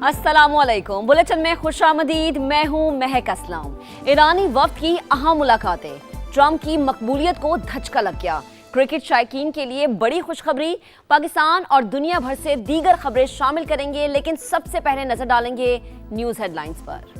अस्सलामुअलैकुम। बुलेटिन में खुशामदीद। मैं हूं महक असलम। ईरानी वफ्द की अहम मुलाकातें, ट्रंप की मकबूलियत को धचका लग गया। क्रिकेट शायकीन के लिए बड़ी खुशखबरी, पाकिस्तान और दुनिया भर से दीगर खबरें शामिल करेंगे, लेकिन सबसे पहले नजर डालेंगे न्यूज हेडलाइंस पर।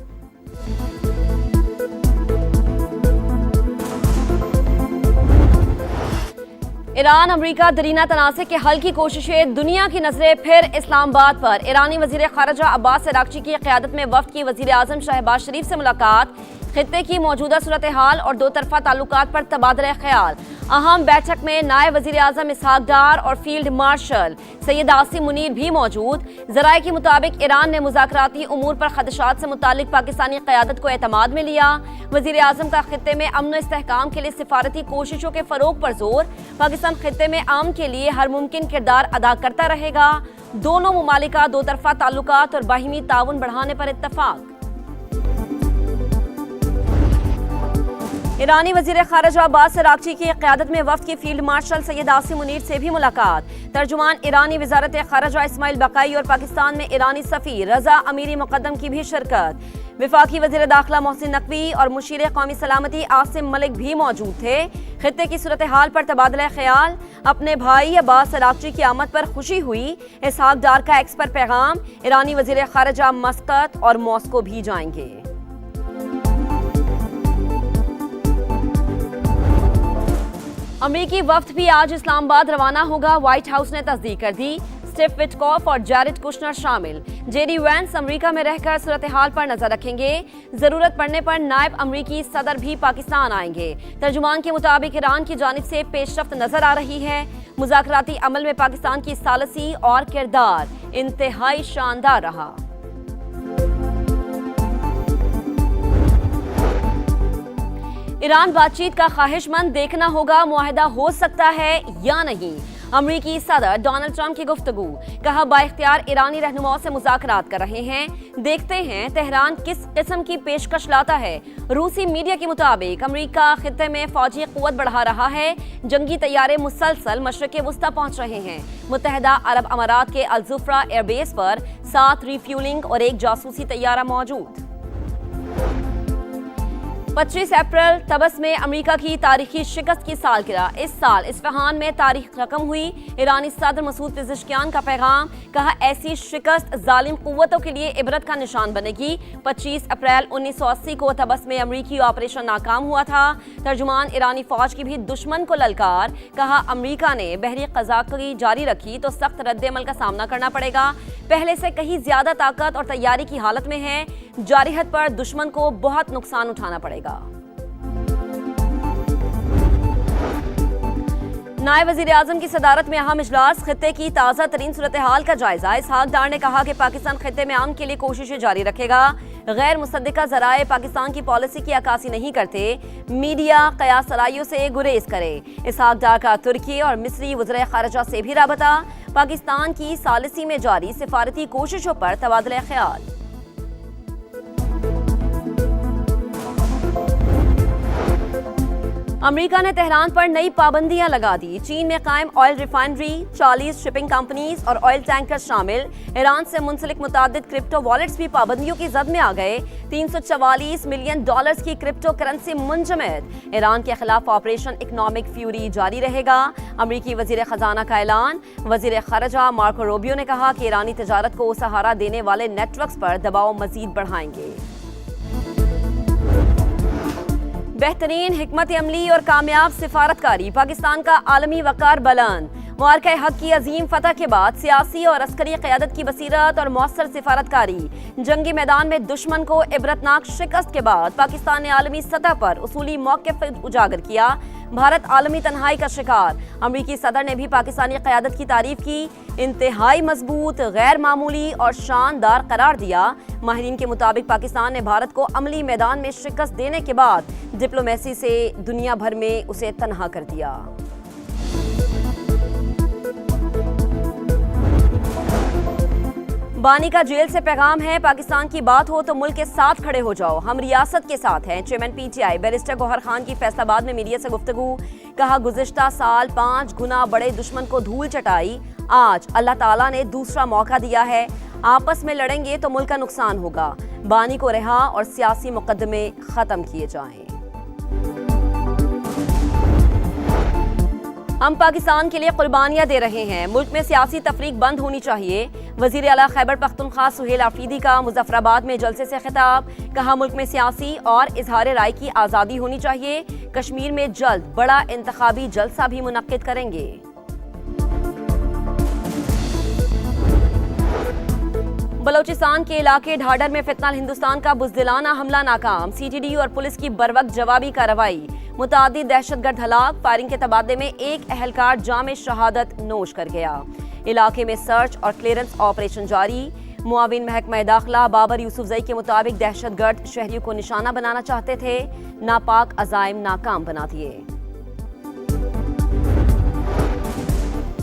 ईरान अमरीका दरीना तनाज़े के हल की कोशिशें, दुनिया की नजरें फिर इस्लामाबाद पर। ईरानी वजीर खारजा अब्बास अरागची की क़यादत में वफ्द की वजीर आज़म शहबाज शरीफ से मुलाकात, खित्ते की मौजूदा सूरत हाल और दो तरफा ताल्लुकात पर तबादला ख्याल। अहम बैठक में नायब वजीर आज़म इसहाक डार और फील्ड मार्शल सैयद आसिम मुनीर भी मौजूद। ज़राए के मुताबिक ईरान ने मुज़ाकराती उमूर पर खदशात से मुतालिक पाकिस्तानी क़यादत को एतमाद में लिया। वजीर आज़म का खित्ते में अमन इस्तेहकाम के लिए सिफारती कोशिशों के फ़रोग पर जोर। पाकिस्तान खित्ते में अमन के लिए हर मुमकिन किरदार अदा करता रहेगा। दोनों मुमालिका दो तरफा ताल्लुकात और बाहिमी ताउन बढ़ाने पर इत्तफाक। ईरानी वजीर खारजा अब्बास अरागची की क़यादत में वफ्द की फील्ड मार्शल सैयद आसिम मुनीर से भी मुलाकात। तर्जुमान ईरानी वजारत खारजा इस्माइल बकाई और पाकिस्तान में ईरानी सफ़ीर रजा अमीरी मुक़द्दम की भी शिरकत। विफाकी वज़ीर दाखिला मोहसिन नकवी और मुशीर कौमी सलामती आसिम मलिक भी मौजूद थे। खित्ते की सूरत हाल पर तबादला ख्याल। अपने भाई अब्बास अरागची की आमद पर खुशी हुई। इसहाक डार का एक्स पर पैगाम। ईरानी वज़ीर खारजा मस्कत और मॉस्को भी जाएंगे। अमरीकी वफ्द भी आज इस्लामाबाद रवाना होगा। व्हाइट हाउस ने तस्दीक कर दी। स्टीव विटकॉफ और जैरेड कुशनर शामिल। जेडी वैंस अमरीका में रहकर सूरत हाल पर नजर रखेंगे। जरूरत पड़ने पर नायब अमरीकी सदर भी पाकिस्तान आएंगे। तर्जुमान के मुताबिक ईरान की जानिब से पेशरफ्त नजर आ रही है। मुज़ाकराती अमल में पाकिस्तान की सालसी और किरदार इंतहाई शानदार रहा। ईरान बातचीत का ख्वाहिशमंद, देखना होगा मुआहिदा हो सकता है या नहीं। अमरीकी सदर डोनाल्ड ट्रंप की गुफ्तगू, कहा बाइख्तियार ईरानी रहनुमाओं से मुज़ाकरात कर रहे हैं, देखते हैं तेहरान किस किस्म की पेशकश लाता है। रूसी मीडिया के मुताबिक अमरीका खित्ते में फौजी क़ुव्वत बढ़ा रहा है। जंगी तैयारे मुसलसल मशरिक़ वुस्ता पहुंच रहे हैं। मुत्तहिदा अरब अमारात के अल ज़ुफ़रा एयरबेस पर 7 रिफ्यूलिंग और एक जासूसी तैयारा मौजूद। 25 अप्रैल तबस में अमेरिका की तारीखी शिकस्त की सालगिरह। इस साल इस्फहान में तारीख रकम हुई। ईरानी सदर मसूद पेज़ेश्कियान का पैगाम, कहा ऐसी शिकस्त जालिम कुव्वतों के लिए इबरत का निशान बनेगी। 25 अप्रैल 1980 को तबस में अमरीकी ऑपरेशन नाकाम हुआ था। तर्जुमान ईरानी फौज की भी दुश्मन को ललकार, कहा अमरीका ने बहरी क़ज़ाक़ज़ी जारी रखी तो सख्त रद्द-ए-अमल का सामना करना पड़ेगा। पहले से कहीं ज्यादा ताकत और तैयारी की हालत में है। जारिहत पर दुश्मन को बहुत नुकसान उठाना पड़ेगा। नायब वज़ीर आज़म की सदारत में अहम इजलास, खित्ते की ताज़ा तरीन सूरत हाल का जायजा। इसहाक डार ने कहा कि पाकिस्तान खित्ते में अमन के लिए कोशिशें जारी रखेगा। गैर मुसद्दिका ज़राए पाकिस्तान की पॉलिसी की अक्कासी नहीं करते। मीडिया क़यास सराइयों से गुरेज करे। इसहाक डार का तुर्की और मिस्री वज़ीर ख़ारिजा से भी राबता। पाकिस्तान की सालिसी में जारी सिफारती कोशिशों पर तबादला ख्याल। अमेरिका ने तेहरान पर नई पाबंदियां लगा दी। चीन में कायम ऑयल रिफाइनरी, 40 शिपिंग कंपनीज और ऑयल टैंकर शामिल। ईरान से मुंसलिक मुतादिद क्रिप्टो वॉलेट्स भी पाबंदियों की जद में आ गए। $344 मिलियन की क्रिप्टो करेंसी मुंजमद। ईरान के खिलाफ ऑपरेशन इकोनॉमिक फ्यूरी जारी रहेगा। अमरीकी वजीर खजाना का ऐलान। वजीर खारजा मार्को रूबियो ने कहा कि ईरानी तजारत को सहारा देने वाले नेटवर्क्स पर दबाव मजीद बढ़ाएंगे। बेहतरीन हिकमत अमली और कामयाब सिफारतकारी, पाकिस्तान का आलमी वकार बुलंद। मुआरका हक की अजीम फतह के बाद सियासी और अस्करी क़यादत की बसीरत और मौसर सिफारतकारी, जंगी मैदान में दुश्मन को इबरतनाक शिकस्त के बाद पाकिस्तान ने आलमी सतह पर उसूली मौक़िफ़ उजागर किया। भारत आलमी तन्हाई का शिकार। अमरीकी सदर ने भी पाकिस्तानी क़यादत की तारीफ की, इंतहाई मजबूत, गैर मामूली और शानदार करार दिया। माहिरीन के मुताबिक पाकिस्तान ने भारत को अमली मैदान में शिकस्त देने के बाद डिप्लोमेसी से दुनिया भर में उसे तन्हा कर दिया। बानी का जेल से पैगाम है, पाकिस्तान की बात हो तो मुल्क के साथ खड़े हो जाओ, हम रियासत के साथ हैं। Chairman PTI barrister Gohar Khan की फैसलाबाद में मीडिया से गुफ्तगू, कहा गुज़िश्ता साल 5 गुना बड़े दुश्मन को धूल चटाई, आज अल्लाह ताला ने दूसरा मौका दिया है। आपस में लड़ेंगे तो मुल्क का नुकसान होगा। बानी को रिहा और सियासी मुकदमे खत्म किए जाएं। हम पाकिस्तान के लिए कुर्बानियां दे रहे हैं, मुल्क में सियासी तफरीक बंद होनी चाहिए। वजीर आला खैबर पख्तूनख्वा सुहेल आफरीदी का मुजफ्फराबाद में जलसे से खिताब, कहा मुल्क में सियासी और इजहार राय की आज़ादी होनी चाहिए। कश्मीर में जल्द बड़ा इंतखाबी जलसा भी मुनक्किद करेंगे। बलोचिस्तान के इलाके ढाडर में फितनल हिंदुस्तान का बुज़दिलाना हमला नाकाम, सीटीडी और पुलिस की बरवक्त जवाबी कार्रवाई। मुतादिद दहशतगर्द हलाक, फायरिंग के तबादले में एक अहलकार जाम शहादत नोश कर गया। इलाके में सर्च और क्लियरेंस ऑपरेशन जारी। मुआविन महकमा दाखिला बाबर यूसुफजई के मुताबिक दहशतगर्द शहरियों को निशाना बनाना चाहते थे, नापाक अजाइम नाकाम बना दिए।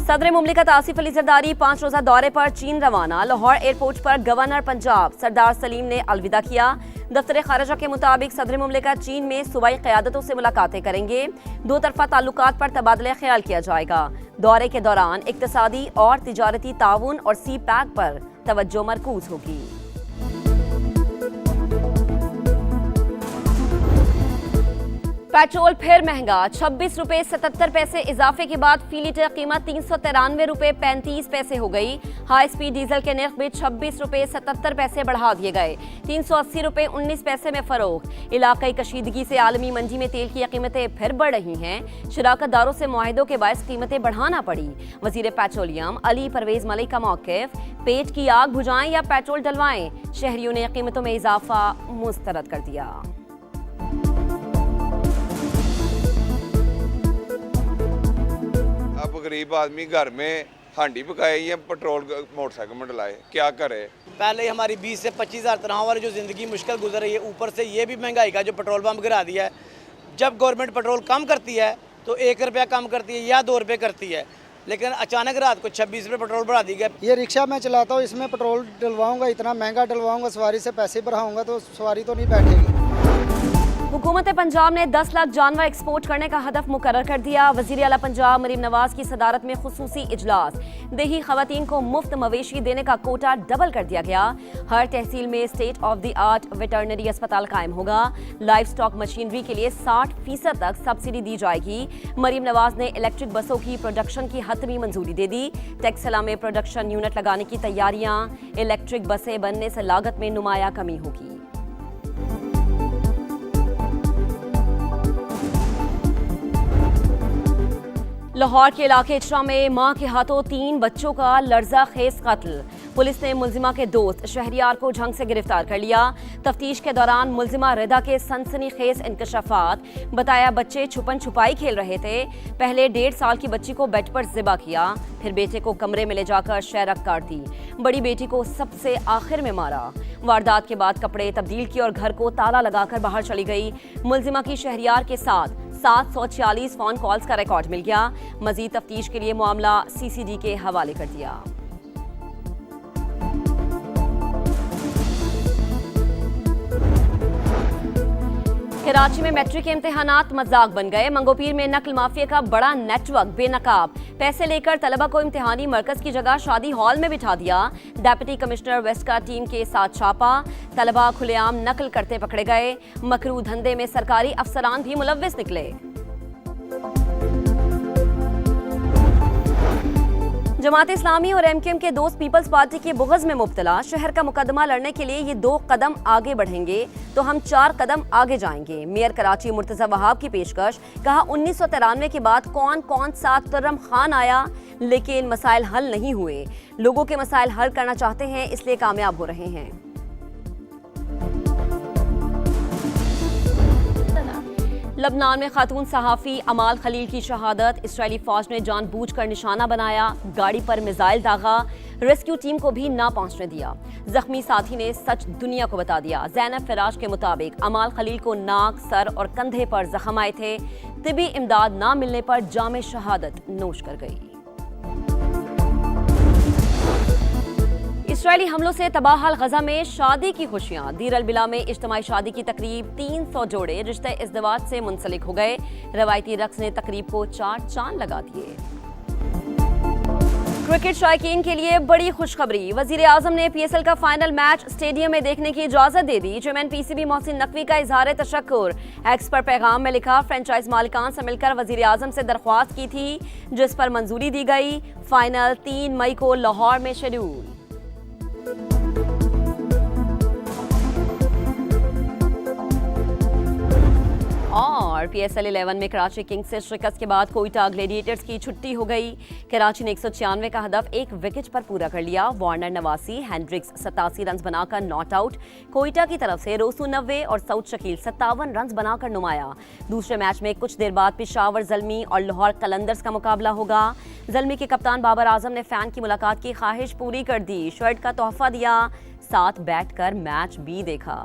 सदर मुमलिकत आसिफ अली जरदारी 5 रोजा दौरे पर चीन रवाना। लाहौर एयरपोर्ट पर गवर्नर पंजाब सरदार सलीम ने अलविदा किया। दफ्तर खारजा के मुताबिक सदर मुमलिकत चीन में सूबाई क़यादतों से मुलाकातें करेंगे। दो तरफा ताल्लुकात पर तबादला ख्याल किया जाएगा। दौरे के दौरान इक्तसादी और तिजारती ताउन और सी पैक पर तवज्जो मरकूज होगी। पेट्रोल फिर महंगा, 26 रुपए 77 पैसे इजाफे के बाद फी लीटर कीमत 393 रुपए 35 पैसे हो गई। हाई स्पीड डीजल के नर्ख भी 26 रुपए 77 पैसे बढ़ा दिए गए, 380 रुपए 19 पैसे में फरोख्त। इलाकाई कशीदगी से आलमी मंडी में तेल की कीमतें फिर बढ़ रही हैं। शराकतदारों से मुआहिदों के बायस कीमतें बढ़ाना पड़ी। वजीर पेट्रोलियम अली परवेज मलिक का मौक़िफ़, पेट की आग बुझाएं या पेट्रोल डलवाएं, शहरियों ने कीमतों में इजाफा मुस्तरद कर दिया। अब गरीब आदमी घर में हांडी पकाए या पेट्रोल मोटरसाइकिल में डलाए, क्या करे। पहले ही हमारी 20 से 25 हज़ार तनख्वाह वाली जो ज़िंदगी मुश्किल गुजर रही है, ऊपर से ये भी महंगाई का जो पेट्रोल पंप गिरा दिया है। जब गवर्नमेंट पेट्रोल कम करती है तो 1 रुपया कम करती है या 2 रुपये करती है, लेकिन अचानक रात को 26 रुपये पेट्रोल बढ़ा दी गया। ये रिक्शा मैं चलाता हूँ, इसमें पेट्रोल डलवाऊंगा, इतना महंगा डलवाऊंगा, सवारी से पैसे बढ़ाऊंगा तो सवारी तो नहीं बैठेगी। हुकूमत पंजाब ने 10 लाख जानवर एक्सपोर्ट करने का हदफ मुकर्रर कर दिया। वज़ीर आला पंजाब मरीम नवाज की सदारत में खुसूसी इजलास। देही खवातीन को मुफ्त मवेशी देने का कोटा डबल कर दिया गया। हर तहसील में state of the art veterinary अस्पताल कायम होगा। लाइव स्टॉक मशीनरी के लिए 60% तक सब्सिडी दी जाएगी। मरीम नवाज ने इलेक्ट्रिक बसों की प्रोडक्शन की हतमी मंजूरी दे दी। टेक्सला में प्रोडक्शन यूनिट लगाने की तैयारियां। इलेक्ट्रिक बसें बनने से लागत में नुमाया कमी होगी। लाहौर के इलाके इचरा में मां के हाथों 3 बच्चों का लर्जा खेज कत्ल। पुलिस ने मुलजिमा के दोस्त शहरियार को झंग से गिरफ्तार कर लिया। तफ्तीश के दौरान मुलजिमा रिदा के सनसनीखेज इंकशाफात। बताया बच्चे छुपन छुपाई खेल रहे थे। पहले 1.5 साल की बच्ची को बेड पर ज़िबा किया, फिर बेटे को कमरे में ले जाकर शहरक काट दी। बड़ी बेटी को सबसे आखिर में मारा। वारदात के बाद कपड़े तब्दील किए और घर को ताला लगाकर बाहर चली गई। मुलजिमा की शहरियार के साथ 746 फोन कॉल्स का रिकॉर्ड मिल गया। मजीद तफ्तीश के लिए मामला सीसीडी के हवाले कर दिया। कराची में मैट्रिक के इम्तिहानात मजाक बन गए। मंगोपीर में नकल माफिया का बड़ा नेटवर्क बेनकाब। पैसे लेकर तलबा को इम्तिहानी मरकज की जगह शादी हॉल में बिठा दिया। डेप्यूटी कमिश्नर वेस्ट का टीम के साथ छापा। तलबा खुलेआम नकल करते पकड़े गए। मकरू धंधे में सरकारी अफसरान भी मुलव्विस निकले। जमात इस्लामी और एमक्यूएम के दोस्त पीपल्स पार्टी के बुग़्ज़ में मुब्तला। शहर का मुकदमा लड़ने के लिए ये 2 कदम आगे बढ़ेंगे तो हम 4 कदम आगे जाएंगे। मेयर कराची मुर्तज़ा वहाब की पेशकश। कहा 1993 के बाद कौन कौन सा तुर्रम खान आया, लेकिन मसाइल हल नहीं हुए। लोगों के मसाइल हल करना चाहते हैं, इसलिए कामयाब हो रहे हैं। लबनान में खातून सहाफ़ी अमाल खलील की शहादत। इस्राएली फौज ने जानबूझकर निशाना बनाया, गाड़ी पर मिसाइल दागा, रेस्क्यू टीम को भी ना पहुंचने दिया। जख्मी साथी ने सच दुनिया को बता दिया। ज़ैनब फराज के मुताबिक अमाल खलील को नाक, सर और कंधे पर जख्म आए थे। तिबी इमदाद ना मिलने पर जामे शहादत नोश कर गई। इसराइली हमलों से तबाहल गजा में शादी की खुशियां। दीर अल बिला में इज्तिमाई शादी की तकरीब। 300 जोड़े रिश्ते इज़्दिवाज से मुंसलिक हो गए। रवायती रक्स ने तकरीब को 4 चांद लगा दिए। क्रिकेट शौकीन के लिए बड़ी खुशखबरी। वजीर आजम ने PSL का फाइनल मैच स्टेडियम में देखने की इजाजत दे दी। चेयरमैन PCB मोहसिन नकवी का इजहार तशक्कुर। एक्स पर पैगाम में लिखा, फ्रेंचाइज मालिकान से मिलकर वजीर आजम से दरख्वास्त की थी जिस पर मंजूरी दी गई। फाइनल 3 मई को लाहौर में शेड्यूल। और PSL 11 में कराची किंग्स से शिकस्त के बाद कोयटा ग्लेडिएटर्स की छुट्टी हो गई। कराची ने 196 का हदफ 1 विकेट पर पूरा कर लिया। वार्नर 89, हैंड्रिक्स 87 रन बनाकर नॉट आउट। कोयटा की तरफ से रोसू 90 और सऊद शकील 57 रन बनाकर नुमाया। दूसरे मैच में कुछ देर बाद पेशावर ज़ल्मी और लाहौर कलंदर्स का मुकाबला होगा। ज़ल्मी के कप्तान बाबर आजम ने फैन की मुलाकात की ख्वाहिश पूरी कर दी। शर्ट का तोहफा दिया, साथ बैठ कर मैच भी देखा।